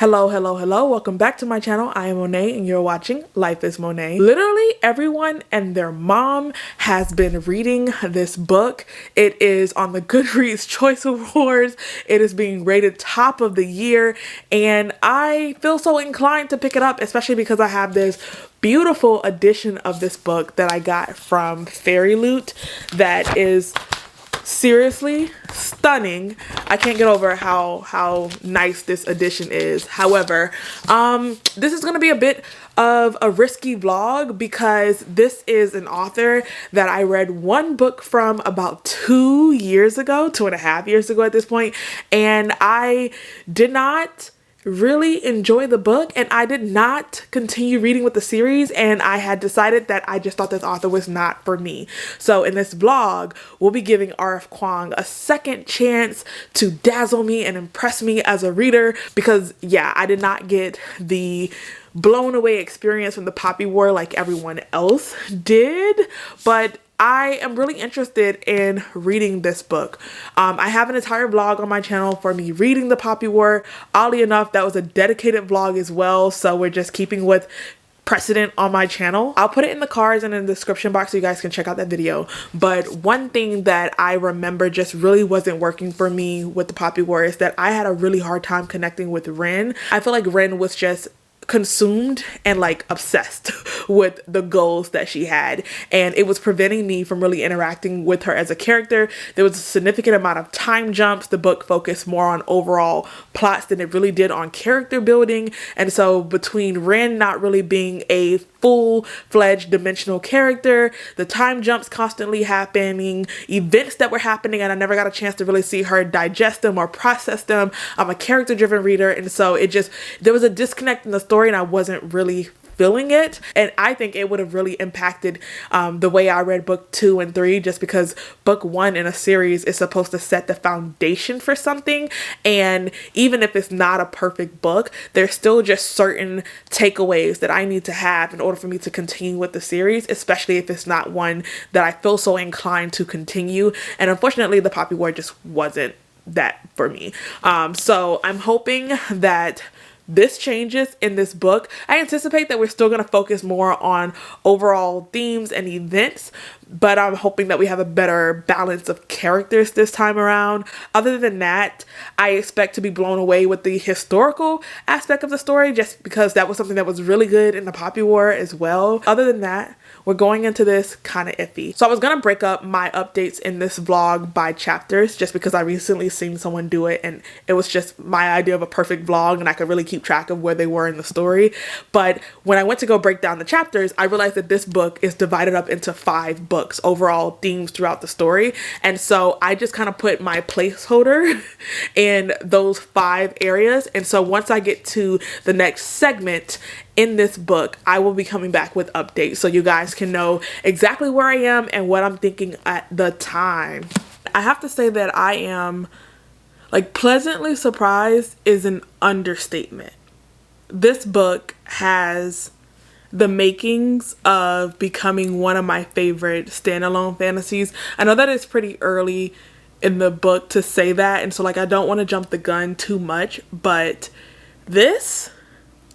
Hello. Welcome back to my channel. I am Monet and you're watching Life is Monet. Literally everyone and their mom has been reading this book. It is on the Goodreads Choice Awards. It is being rated top of the year and I feel so inclined to pick it up, especially because I have this beautiful edition of this book that I got from Fairy Loot that is seriously stunning. I can't get over how nice this edition is. However, this is going to be a bit of a risky vlog because this is an author that I read one book from about 2.5 years ago at this point, and I did not really enjoy the book and I did not continue reading with the series, and I had decided that I just thought this author was not for me. So in this vlog, we'll be giving R.F. Kuang a second chance to dazzle me and impress me as a reader because yeah, I did not get the blown away experience from the Poppy War like everyone else did, but I am really interested in reading this book. I have an entire vlog on my channel for me reading the Poppy War. Oddly enough, that was a dedicated vlog as well, so we're just keeping with precedent on my channel. I'll put it in the cards and in the description box so you guys can check out that video. But one thing that I remember just really wasn't working for me with the Poppy War is that I had a really hard time connecting with Ren. I feel like Ren was just consumed and like obsessed with the goals that she had, and it was preventing me from really interacting with her as a character. There was a significant amount of time jumps. The book focused more on overall plots than it really did on character building, and so between Ren not really being a full-fledged dimensional character, the time jumps constantly happening, events that were happening, and I never got a chance to really see her digest them or process them. I'm a character-driven reader, and so there was a disconnect in the story and I wasn't really feeling it, and I think it would have really impacted the way I read book 2 and 3, just because book 1 in a series is supposed to set the foundation for something, and even if it's not a perfect book, there's still just certain takeaways that I need to have in order for me to continue with the series, especially if it's not one that I feel so inclined to continue. And unfortunately the Poppy War just wasn't that for me. So I'm hoping that this changes in this book. I anticipate that we're still going to focus more on overall themes and events, but I'm hoping that we have a better balance of characters this time around. Other than that, I expect to be blown away with the historical aspect of the story, just because that was something that was really good in the Poppy War as well. Other than that, we're going into this kind of iffy. So I was going to break up my updates in this vlog by chapters just because I recently seen someone do it and it was just my idea of a perfect vlog and I could really keep track of where they were in the story. But when I went to go break down the chapters, I realized that this book is divided up into 5 books, overall themes throughout the story. And so I just kind of put my placeholder in those 5 areas. And so once I get to the next segment in this book, I will be coming back with updates so you guys can know exactly where I am and what I'm thinking at the time. I have to say that I am like pleasantly surprised is an understatement. This book has the makings of becoming one of my favorite standalone fantasies. I know that it's pretty early in the book to say that, and so like I don't want to jump the gun too much, but this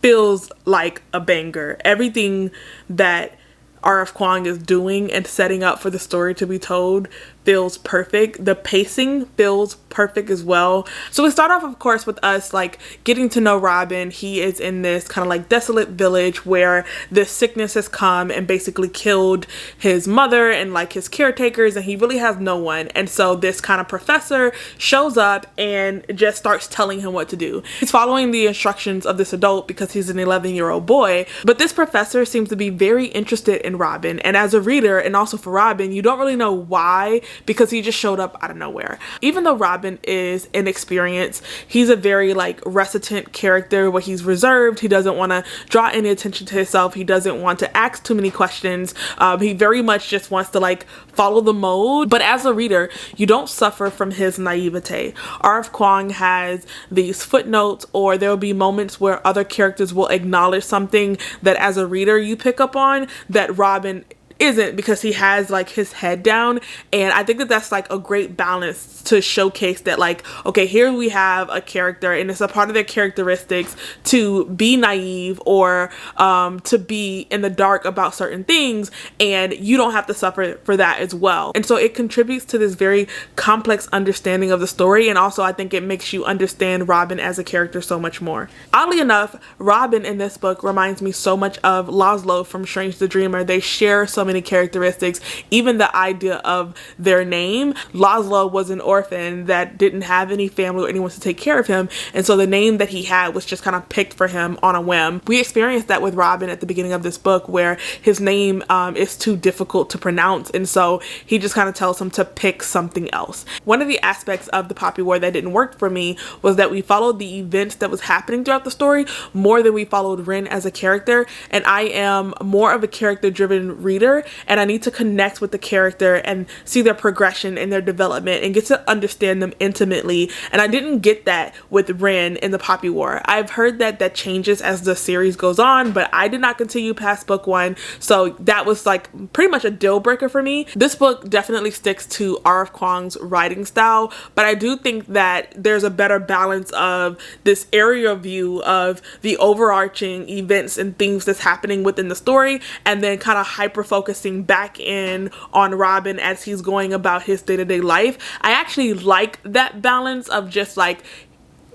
feels like a banger. Everything that R.F. Kuang is doing and setting up for the story to be told feels perfect. The pacing feels perfect as well. So we start off, of course, with us like getting to know Robin. He is in this kind of like desolate village where this sickness has come and basically killed his mother and like his caretakers, and he really has no one. And so this kind of professor shows up and just starts telling him what to do. He's following the instructions of this adult because he's an 11-year-old boy, but this professor seems to be very interested in Robin. And as a reader, and also for Robin, you don't really know why, because he just showed up out of nowhere. Even though Robin is inexperienced, he's a very like reticent character where he's reserved. He doesn't want to draw any attention to himself. He doesn't want to ask too many questions. He very much just wants to like follow the mold. But as a reader, you don't suffer from his naivete. R.F. Kuang has these footnotes, or there will be moments where other characters will acknowledge something that as a reader you pick up on that Robin isn't, because he has like his head down. And I think that that's like a great balance to showcase that, like, okay, here we have a character and it's a part of their characteristics to be naive or to be in the dark about certain things, and you don't have to suffer for that as well. And so it contributes to this very complex understanding of the story, and also I think it makes you understand Robin as a character so much more. Oddly enough, Robin in this book reminds me so much of Laszlo from Strange the Dreamer. They share so many characteristics, even the idea of their name. Laszlo was an orphan that didn't have any family or anyone to take care of him, and so the name that he had was just kind of picked for him on a whim. We experienced that with Robin at the beginning of this book, where his name is too difficult to pronounce, and so he just kind of tells him to pick something else. One of the aspects of the Poppy War that didn't work for me was that we followed the events that was happening throughout the story more than we followed Rin as a character, and I am more of a character-driven reader, and I need to connect with the character and see their progression and their development and get to understand them intimately, and I didn't get that with Rin in the Poppy War. I've heard that that changes as the series goes on, but I did not continue past book 1, so that was like pretty much a deal breaker for me. This book definitely sticks to R.F. Kuang's writing style, but I do think that there's a better balance of this area view of the overarching events and things that's happening within the story, and then kind of hyper focusing back in on Robin as he's going about his day-to-day life. I actually like that balance of just like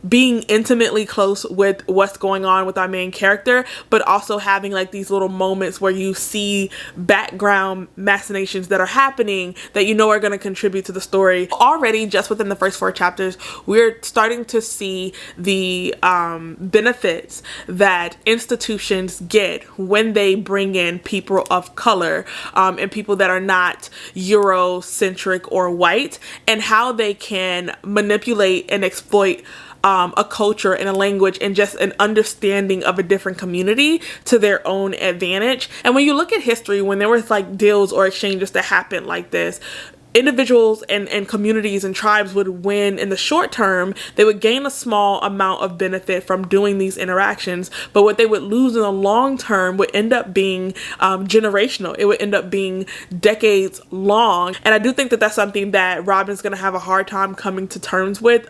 being intimately close with what's going on with our main character, but also having like these little moments where you see background machinations that are happening that you know are going to contribute to the story. Already, just within the first 4 chapters, we're starting to see the benefits that institutions get when they bring in people of color and people that are not Eurocentric or white, and how they can manipulate and exploit a culture and a language and just an understanding of a different community to their own advantage. And when you look at history, when there was like deals or exchanges that happened like this, individuals and communities and tribes would win in the short term. They would gain a small amount of benefit from doing these interactions, but what they would lose in the long term would end up being generational. It would end up being decades long. And I do think that that's something that Robin's going to have a hard time coming to terms with,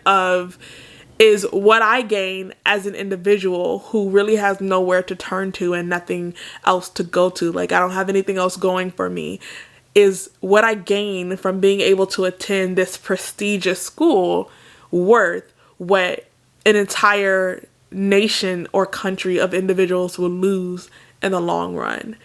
is what I gain as an individual who really has nowhere to turn to and nothing else to go to. Like, I don't have anything else going for me. Is what I gain from being able to attend this prestigious school worth what an entire nation or country of individuals will lose in the long run?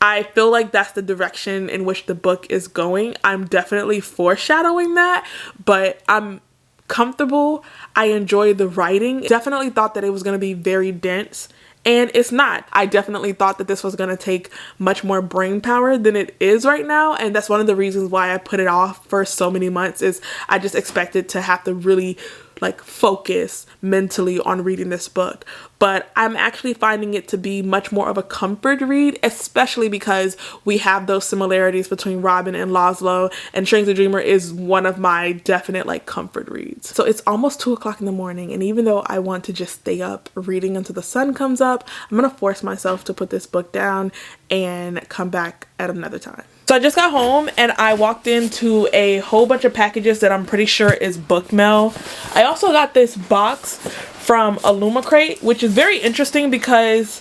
I feel like that's the direction in which the book is going. I'm definitely foreshadowing that, but I'm comfortable. I enjoy the writing. Definitely thought that it was going to be very dense, and it's not. I definitely thought that this was going to take much more brain power than it is right now, and that's one of the reasons why I put it off for so many months. Is I just expected to have to really like focus mentally on reading this book. But I'm actually finding it to be much more of a comfort read, especially because we have those similarities between Robin and Laszlo, and Strange the Dreamer is one of my definite like comfort reads. So it's almost 2 o'clock in the morning, and even though I want to just stay up reading until the sun comes up, I'm gonna force myself to put this book down and come back at another time. So I just got home and I walked into a whole bunch of packages that I'm pretty sure is book mail. I also got this box from Illumicrate, which is very interesting because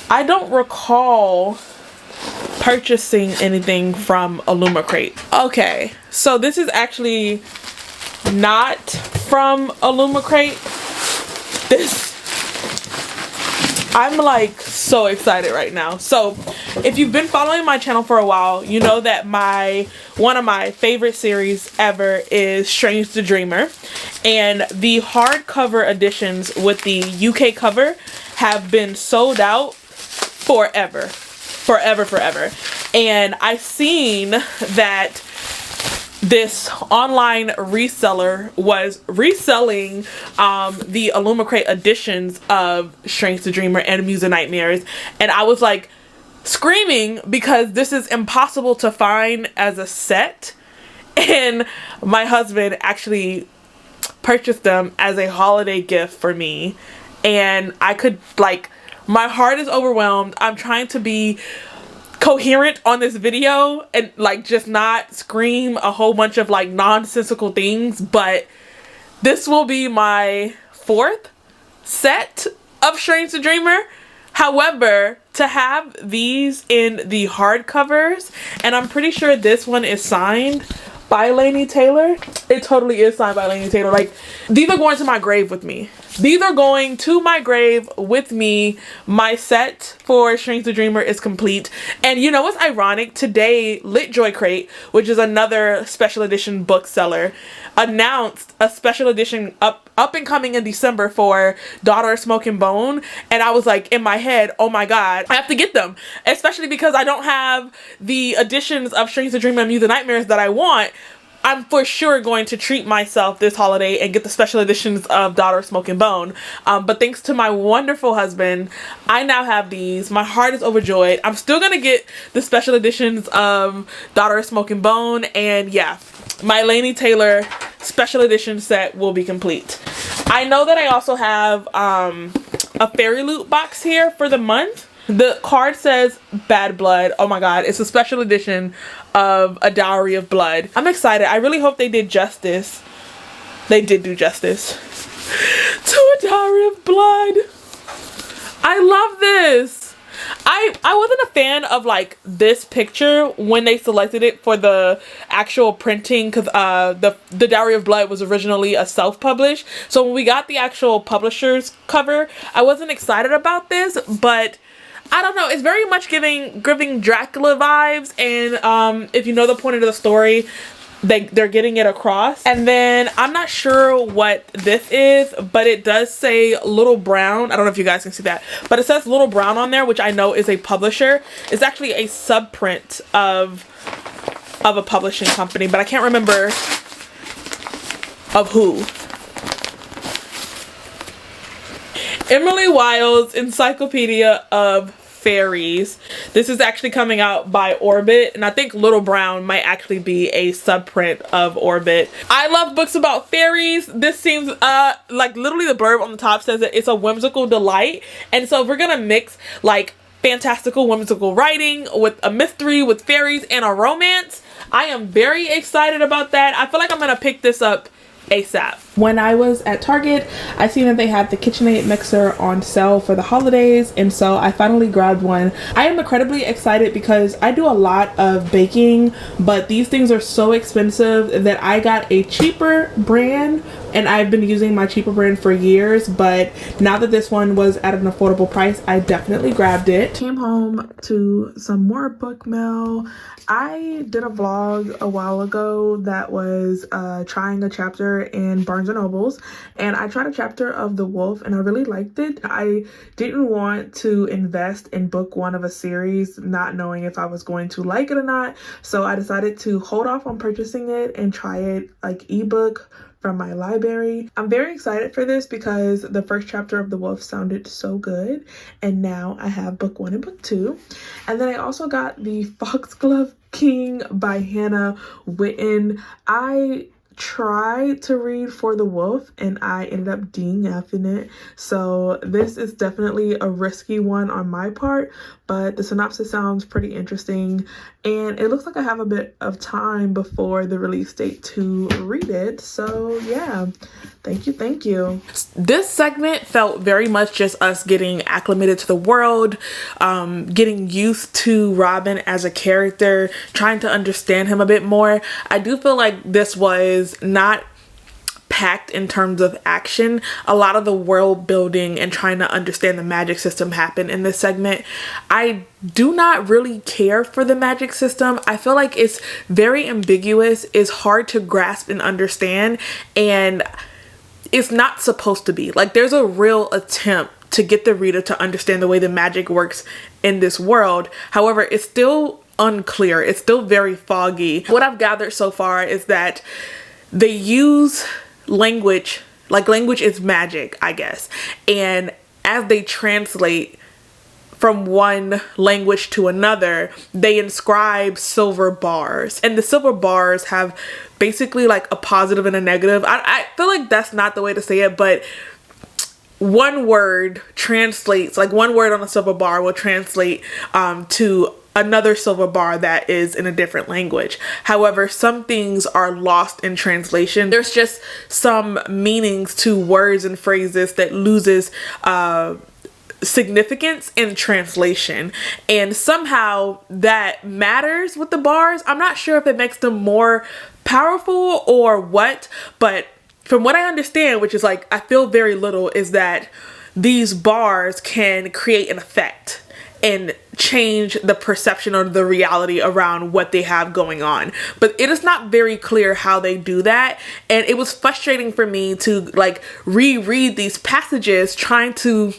I don't recall purchasing anything from Illumicrate. Okay, so this is actually not from Illumicrate. I'm like so excited right now. So if you've been following my channel for a while, you know that one of my favorite series ever is Strange the Dreamer, and the hardcover editions with the UK cover have been sold out forever. And I've seen that this online reseller was reselling the Illumicrate editions of Strange the Dreamer and Muse of Nightmares, and I was like screaming because this is impossible to find as a set, and my husband actually purchased them as a holiday gift for me, and I could like, my heart is overwhelmed. I'm trying to be coherent on this video and like just not scream a whole bunch of like nonsensical things, but this will be my 4th set of Strange the Dreamer. However, to have these in the hardcovers, and I'm pretty sure this one is signed by Laini Taylor. It totally is signed by Laini Taylor. Like, these are going to my grave with me. These are going to my grave with me. My set for Strange the Dreamer is complete. And you know what's ironic? Today, Lit Joy Crate, which is another special edition bookseller, announced a special edition up and coming in December for Daughter of Smoke and Bone. And I was like, in my head, oh my god, I have to get them. Especially because I don't have the editions of Strange the Dreamer and Muse of Nightmares that I want. I'm for sure going to treat myself this holiday and get the special editions of Daughter of Smoke and Bone. But thanks to my wonderful husband, I now have these. My heart is overjoyed. I'm still going to get the special editions of Daughter of Smoke and Bone. And yeah, my Laini Taylor special edition set will be complete. I know that I also have a Fairy Loot box here for the month. The card says Bad Blood. Oh my god, it's a special edition of A Dowry of Blood. I'm excited. I really hope they did justice. They did do justice to A Dowry of Blood. I love this. I wasn't a fan of like this picture when they selected it for the actual printing, because the Dowry of Blood was originally a self-published. So when we got the actual publisher's cover, I wasn't excited about this, but I don't know, it's very much giving Dracula vibes, and if you know the point of the story, they're getting it across. And then I'm not sure what this is, but it does say Little Brown. I don't know if you guys can see that, but it says Little Brown on there, which I know is a publisher. It's actually a subprint of a publishing company, but I can't remember of who. Emily Wilde's Encyclopedia of Fairies. This is actually coming out by Orbit, and I think Little Brown might actually be a subprint of Orbit. I love books about fairies. This seems like literally the blurb on the top says that it's a whimsical delight, and so if we're gonna mix like fantastical whimsical writing with a mystery with fairies and a romance, I am very excited about that. I feel like I'm gonna pick this up ASAP. When I was at Target, I seen that they had the KitchenAid mixer on sale for the holidays, and so I finally grabbed one. I am incredibly excited because I do a lot of baking, but these things are so expensive that I got a cheaper brand, and I've been using my cheaper brand for years, but now that this one was at an affordable price, I definitely grabbed it. Came home to some more book mail. I did a vlog a while ago that was trying a chapter in Barnes & Nobles, and I tried a chapter of The Wolf and I really liked it. I didn't want to invest in book 1 of a series not knowing if I was going to like it or not, so I decided to hold off on purchasing it and try it like ebook from my library. I'm very excited for this because the first chapter of The Wolf sounded so good, and now I have book 1 and book 2. And then I also got the Foxglove King by Hannah Witten. I tried to read For the Wolf and I ended up DNFing it, so this is definitely a risky one on my part, but the synopsis sounds pretty interesting and it looks like I have a bit of time before the release date to read it. So yeah, thank you. This segment felt very much just us getting acclimated to the world, getting used to Robin as a character, trying to understand him a bit more. I do feel like this was not packed in terms of action. A lot of the world building and trying to understand the magic system happened in this segment. I do not really care for the magic system. I feel like it's very ambiguous, it's hard to grasp and understand, and it's not supposed to be. Like, there's a real attempt to get the reader to understand the way the magic works in this world. However, it's still unclear. It's still very foggy. What I've gathered so far is that they use language, like language is magic, I guess. And as they translate from one language to another, they inscribe silver bars. And the silver bars have basically like a positive and a negative. I feel like that's not the way to say it, but one word translates, like one word on a silver bar will translate to another silver bar that is in a different language. However, some things are lost in translation. There's just some meanings to words and phrases that loses significance in translation, and somehow that matters with the bars. I'm not sure if it makes them more powerful or what, but from what I understand, which is like I feel very little, is that these bars can create an effect and change the perception or the reality around what they have going on. But it is not very clear how they do that. And it was frustrating for me to like reread these passages trying to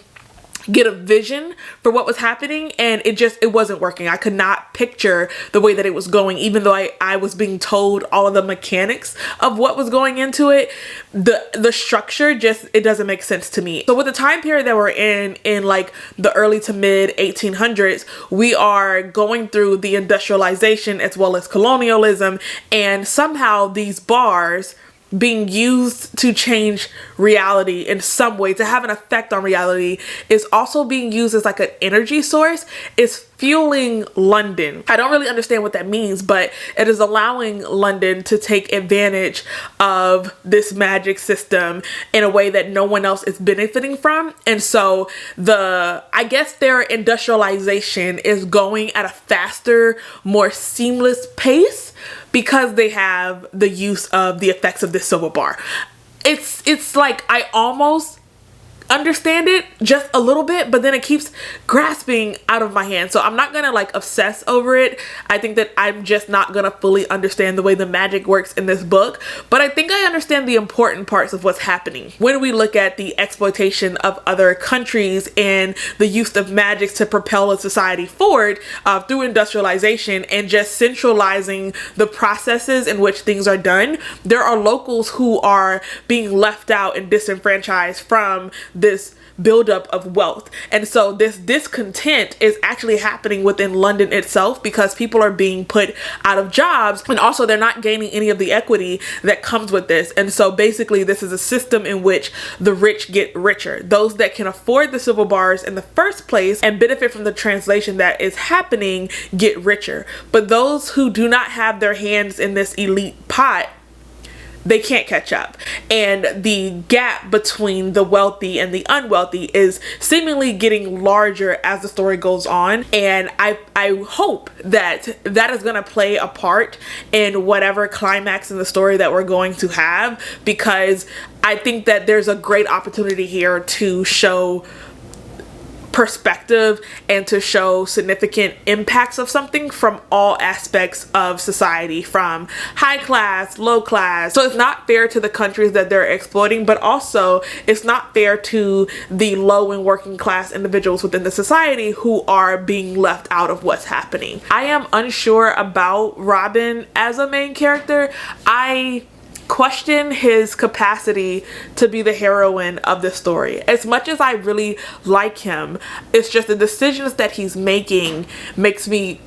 get a vision for what was happening, and it wasn't working. I could not picture the way that it was going, even though I was being told all of the mechanics of what was going into it. The structure just, it doesn't make sense to me. So with the time period that we're in like the early to mid 1800s, we are going through the industrialization as well as colonialism, and somehow these bars being used to change reality in some way, to have an effect on reality, is also being used as like an energy source. Is fueling London. I don't really understand what that means, but it is allowing London to take advantage of this magic system in a way that no one else is benefiting from. And so I guess their industrialization is going at a faster, more seamless pace because they have the use of the effects of this silver bar. It's like I almost understand it just a little bit, but then it keeps grasping out of my hand. So I'm not gonna like obsess over it. I think that I'm just not gonna fully understand the way the magic works in this book, but I think I understand the important parts of what's happening when we look at the exploitation of other countries and the use of magic to propel a society forward through industrialization and just centralizing the processes in which things are done. There are locals who are being left out and disenfranchised from this buildup of wealth. And so this discontent is actually happening within London itself because people are being put out of jobs, and also they're not gaining any of the equity that comes with this. And so basically this is a system in which the rich get richer. Those that can afford the silver bars in the first place and benefit from the translation that is happening get richer. But those who do not have their hands in this elite pot, they can't catch up. And the gap between the wealthy and the unwealthy is seemingly getting larger as the story goes on. And I hope that that is going to play a part in whatever climax in the story that we're going to have, because I think that there's a great opportunity here to show perspective and to show significant impacts of something from all aspects of society, from high class, low class. So it's not fair to the countries that they're exploiting, but also it's not fair to the low and working class individuals within the society who are being left out of what's happening. I am unsure about Robin as a main character. I question his capacity to be the heroine of the story. As much as I really like him, it's just the decisions that he's making makes me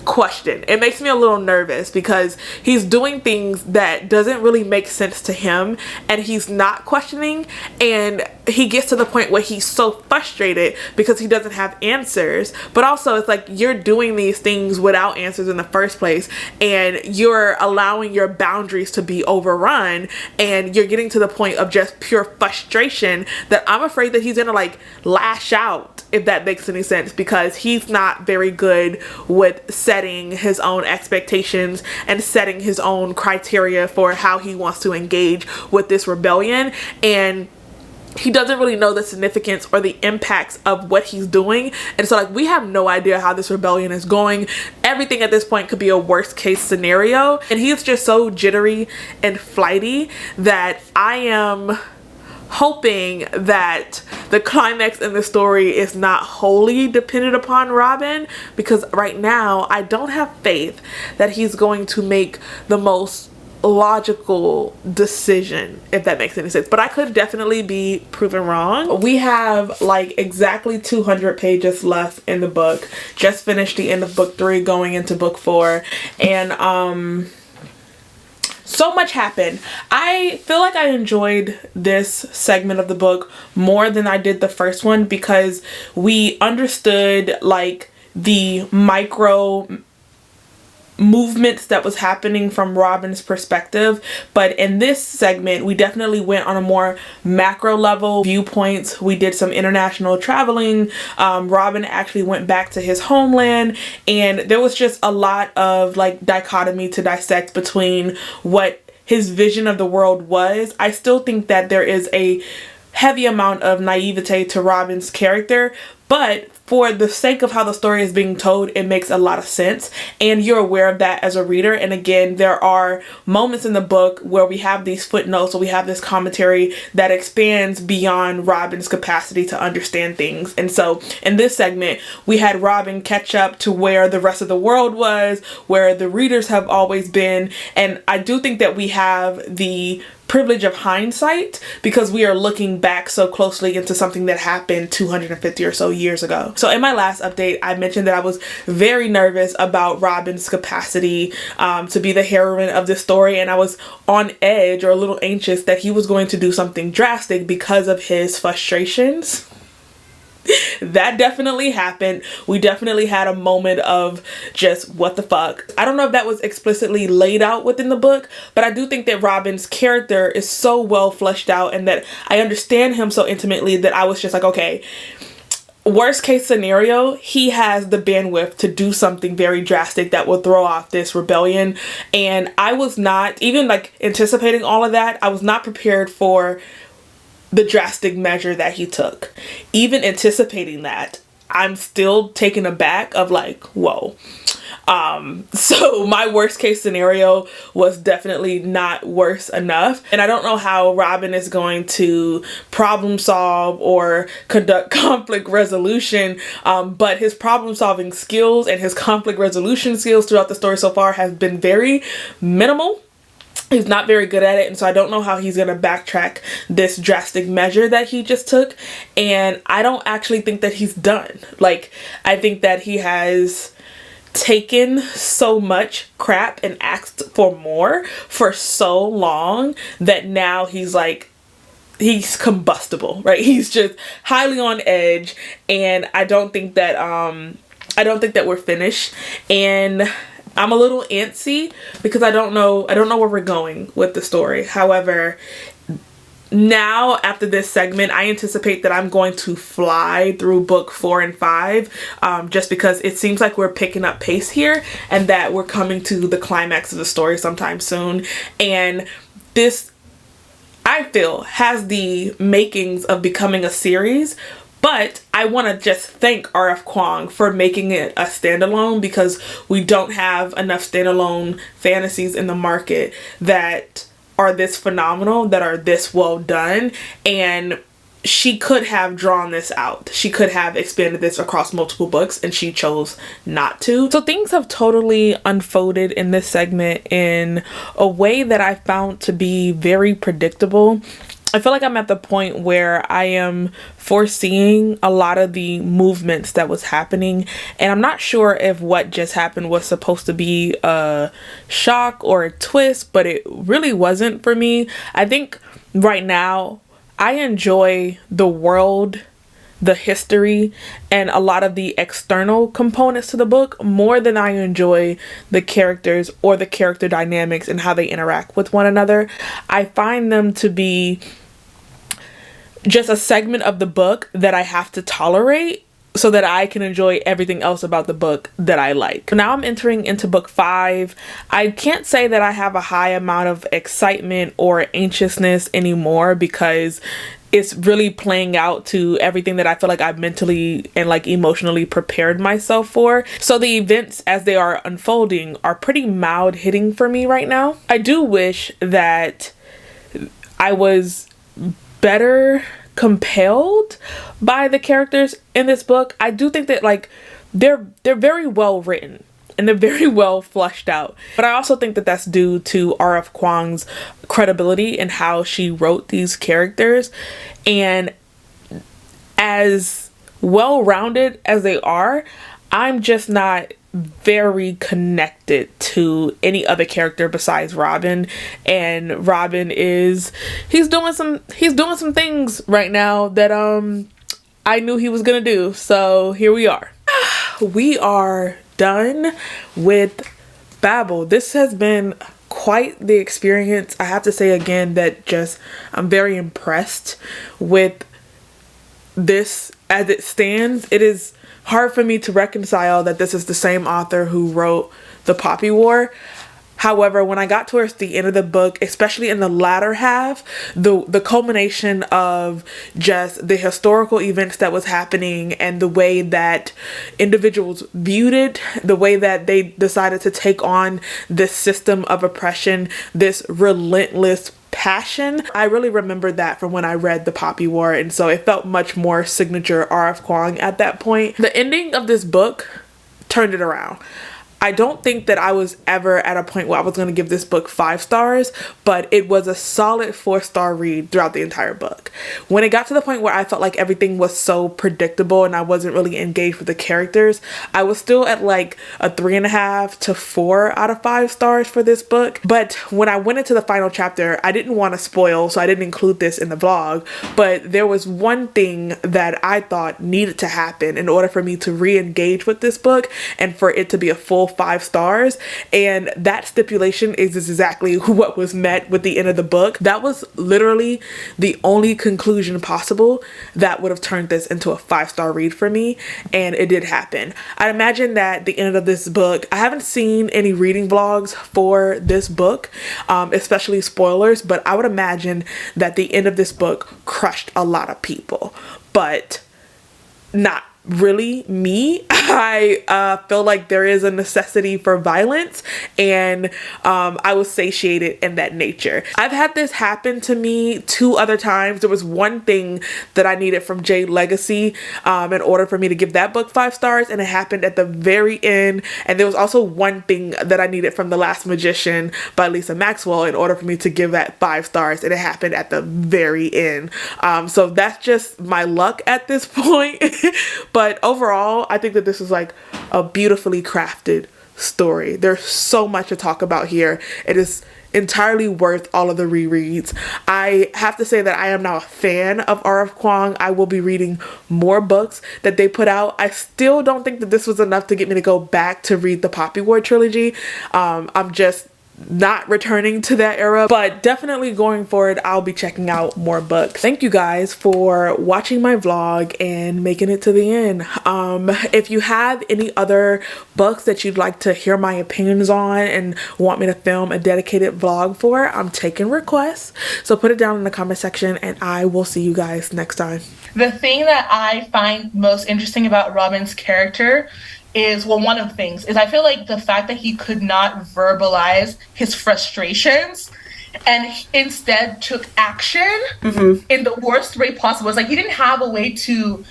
question. It makes me a little nervous because he's doing things that doesn't really make sense to him, and he's not questioning, and he gets to the point where he's so frustrated because he doesn't have answers. But also it's like, you're doing these things without answers in the first place, and you're allowing your boundaries to be overrun, and you're getting to the point of just pure frustration that I'm afraid that he's gonna like lash out, if that makes any sense, because he's not very good with setting his own expectations and setting his own criteria for how he wants to engage with this rebellion. And he doesn't really know the significance or the impacts of what he's doing. And so like, we have no idea how this rebellion is going. Everything at this point could be a worst case scenario. And he's just so jittery and flighty that I am hoping that the climax in the story is not wholly dependent upon Robin, because right now I don't have faith that he's going to make the most logical decision, if that makes any sense. But I could definitely be proven wrong. We have like exactly 200 pages left in the book. Just finished the end of book 3, going into book 4, and so much happened. I feel like I enjoyed this segment of the book more than I did the first one, because we understood like the micro movements that was happening from Robin's perspective. But in this segment, we definitely went on a more macro level viewpoints. We did some international traveling. Robin actually went back to his homeland, and there was just a lot of like dichotomy to dissect between what his vision of the world was. I still think that there is a heavy amount of naivete to Robin's character, but for the sake of how the story is being told, it makes a lot of sense, and you're aware of that as a reader. And again, there are moments in the book where we have these footnotes, so we have this commentary that expands beyond Robin's capacity to understand things. And so in this segment, we had Robin catch up to where the rest of the world was, where the readers have always been, and I do think that we have the privilege of hindsight because we are looking back so closely into something that happened 250 or so years ago. So in my last update, I mentioned that I was very nervous about Robin's capacity to be the heroine of this story, and I was on edge or a little anxious that he was going to do something drastic because of his frustrations. That definitely happened. We definitely had a moment of just what the fuck. I don't know if that was explicitly laid out within the book, but I do think that Robin's character is so well fleshed out and that I understand him so intimately that I was just like, okay, worst case scenario, he has the bandwidth to do something very drastic that will throw off this rebellion. And I was not even like anticipating all of that. I was not prepared for the drastic measure that he took. Even anticipating that, I'm still taken aback of like, whoa. So my worst case scenario was definitely not worse enough. And I don't know how Robin is going to problem solve or conduct conflict resolution. But his problem solving skills and his conflict resolution skills throughout the story so far has been very minimal. He's not very good at it, and so I don't know how he's going to backtrack this drastic measure that he just took. And I don't actually think that he's done. Like, I think that he has taken so much crap and asked for more for so long that now he's like, he's combustible, right? He's just highly on edge, and I don't think that we're finished. And I'm a little antsy because I don't know where we're going with the story. However, now after this segment, I anticipate that I'm going to fly through book 4 and 5 just because it seems like we're picking up pace here and that we're coming to the climax of the story sometime soon. And this, I feel, has the makings of becoming a series. But I want to just thank R.F. Kuang for making it a standalone because we don't have enough standalone fantasies in the market that are this phenomenal, that are this well done. And she could have drawn this out. She could have expanded this across multiple books, and she chose not to. So things have totally unfolded in this segment in a way that I found to be very predictable. I feel like I'm at the point where I am foreseeing a lot of the movements that was happening, and I'm not sure if what just happened was supposed to be a shock or a twist, but it really wasn't for me. I think right now I enjoy the world, the history, and a lot of the external components to the book more than I enjoy the characters or the character dynamics and how they interact with one another. I find them to be just a segment of the book that I have to tolerate so that I can enjoy everything else about the book that I like. Now I'm entering into book 5. I can't say that I have a high amount of excitement or anxiousness anymore because it's really playing out to everything that I feel like I've mentally and like emotionally prepared myself for. So the events as they are unfolding are pretty mild hitting for me right now. I do wish that I was better compelled by the characters in this book. I do think that like they're very well written and they're very well fleshed out, but I also think that that's due to R.F. Kuang's credibility and how she wrote these characters. And as well-rounded as they are, I'm just not very connected to any other character besides Robin. And Robin he's doing some things right now that I knew he was gonna do. So here we are. we are done with Babel. This has been quite the experience. I have to say again that I'm very impressed with this as it stands. It is hard for me to reconcile that this is the same author who wrote The Poppy War. However, when I got towards the end of the book, especially in the latter half, the culmination of just the historical events that was happening and the way that individuals viewed it, the way that they decided to take on this system of oppression, this relentless passion. I really remember that from when I read The Poppy War, and so it felt much more signature R.F. Kuang at that point. The ending of this book turned it around. I don't think that I was ever at a point where I was going to give this book 5 stars, but it was a solid 4-star read throughout the entire book. When it got to the point where I felt like everything was so predictable and I wasn't really engaged with the characters, I was still at like a 3.5 to 4 out of 5 stars for this book. But when I went into the final chapter, I didn't want to spoil, so I didn't include this in the vlog, but there was one thing that I thought needed to happen in order for me to re-engage with this book and for it to be a full 5 stars, and that stipulation is exactly what was met with the end of the book. That was literally the only conclusion possible that would have turned this into a 5-star read for me, and it did happen. I imagine that the end of this book, I haven't seen any reading vlogs for this book, especially spoilers, but I would imagine that the end of this book crushed a lot of people, but not really me. I feel like there is a necessity for violence, and I was satiated in that nature. I've had this happen to me 2 other times. There was one thing that I needed from Jade Legacy in order for me to give that book 5 stars, and it happened at the very end. And there was also one thing that I needed from The Last Magician by Lisa Maxwell in order for me to give that 5 stars, and it happened at the very end. So that's just my luck at this point. But overall, I think that this is like a beautifully crafted story. There's so much to talk about here. It is entirely worth all of the rereads. I have to say that I am now a fan of R.F. Kuang. I will be reading more books that they put out. I still don't think that this was enough to get me to go back to read the Poppy War trilogy. I'm just not returning to that era, but definitely going forward I'll be checking out more books. Thank you guys for watching my vlog and making it to the end. If you have any other books that you'd like to hear my opinions on and want me to film a dedicated vlog for, I'm taking requests, so put it down in the comment section and I will see you guys next time. The thing that I find most interesting about Robin's character is, well, one of the things is I feel like the fact that he could not verbalize his frustrations and instead took action in the worst way possible. It's like he didn't have a way to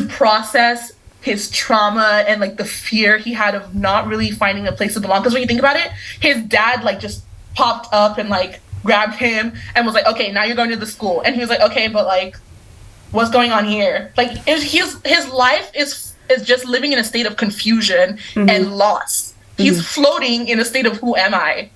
process his trauma and like the fear he had of not really finding a place to belong. Because when you think about it, his dad like just popped up and like grabbed him and was like, okay, now you're going to the school. And he was like, okay, but like, what's going on here? Like his life is just living in a state of confusion and loss. He's floating in a state of who am I?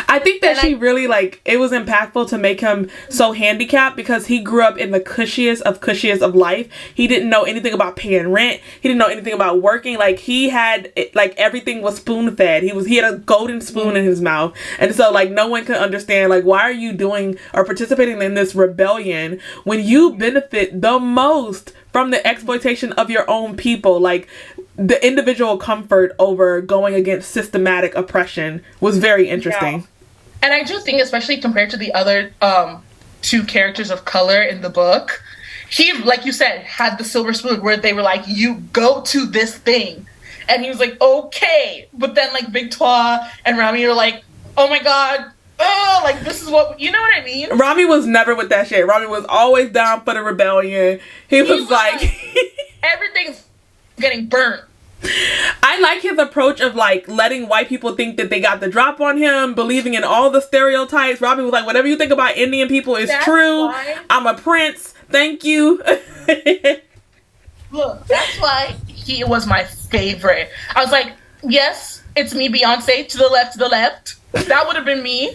I think that she really, like, it was impactful to make him so handicapped because he grew up in the cushiest of life. He didn't know anything about paying rent. He didn't know anything about working. Like, he had, like, everything was spoon fed. He had a golden spoon in his mouth. And so, like, no one could understand, like, why are you doing or participating in this rebellion when you benefit the most from the exploitation of your own people? Like, the individual comfort over going against systematic oppression was very interesting. Yeah. And I do think, especially compared to the other 2 characters of color in the book, he, like you said, had the silver spoon where they were like, you go to this thing. And he was like, okay. But then like Victoire and Rami are like, oh my God, oh, like this is what, you know what I mean? Rami was never with that shit. Rami was always down for the rebellion. He was like everything's getting burnt. I like his approach of like letting white people think that they got the drop on him, believing in all the stereotypes. Robbie was like, whatever you think about Indian people is true. I'm a prince. Thank you. Look, that's why he was my favorite. I was like, yes, it's me, Beyonce, to the left, to the left. That would have been me.